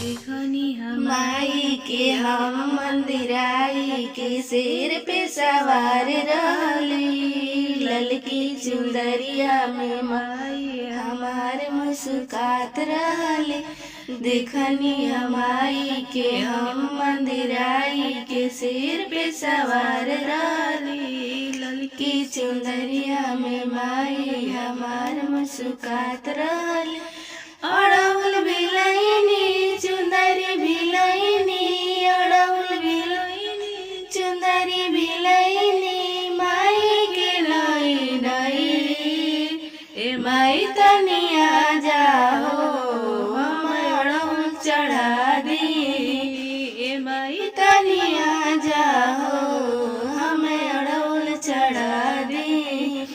देखनी माई के हम मंदिर आई के सिर पे सवार रहली, ललकी चुंदरिया में माई हमार मुस्कात रहली। देखनी माई के हम मंदिर आई के सिर पे सवार रहली, ललकी चुंदरिया में माई हमार मुस्कात रहली। अड़ौल भिलैनी चुंदरी भिलैनी, अड़ौल भिलैनी चुंदरी भिलैनी, माई के लाई नई ए माई तनिया जाओ हम अड़ौल चढ़ा दी, ए माई तनिया जाओ हम अड़ौल चढ़ा दी।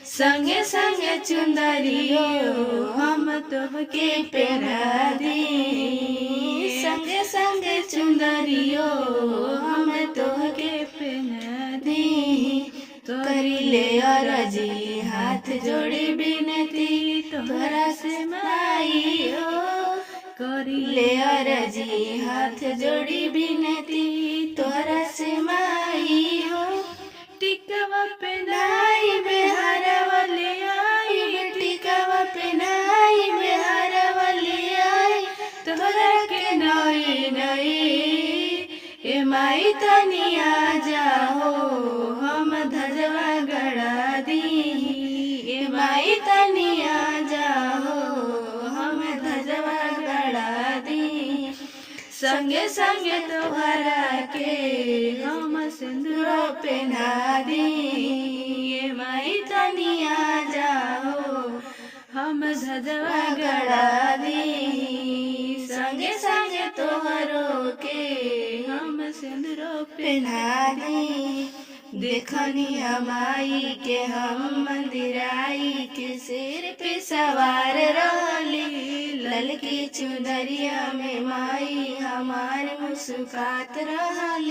संगे संगे चुंदरियो हम तोहके पहना दी, संगे संगे चुंदरियो हम तोहके पहना दी। करिले अरजी हाथ जोड़ी बिनती तोहरा से माई हो, करिले अरजी हाथ जोड़ी बिनती तोहरा से माई हो। टिकवा पहनाई बेहारवा ले आई, टिकवा पहनाई बेहारवा ले आई, तोहरा के नई नई ए माई तनिया जाओ हम धजवा गड़ा दी, ए माई तनिया जाओ हम धजवा गड़ा दी। संगे संगे तोहरा के हम सिंदूर पहना दी, ए माई तनिया जाओ हम धजवा गड़ा दी। संगे संगे तोहरो के हम सिंदूर पहना दी। देखनी माई के हम मंदिर आई के सिर पे सवार रहली, ललकी चुंदरिया में माई हमार मुस्कात रहली।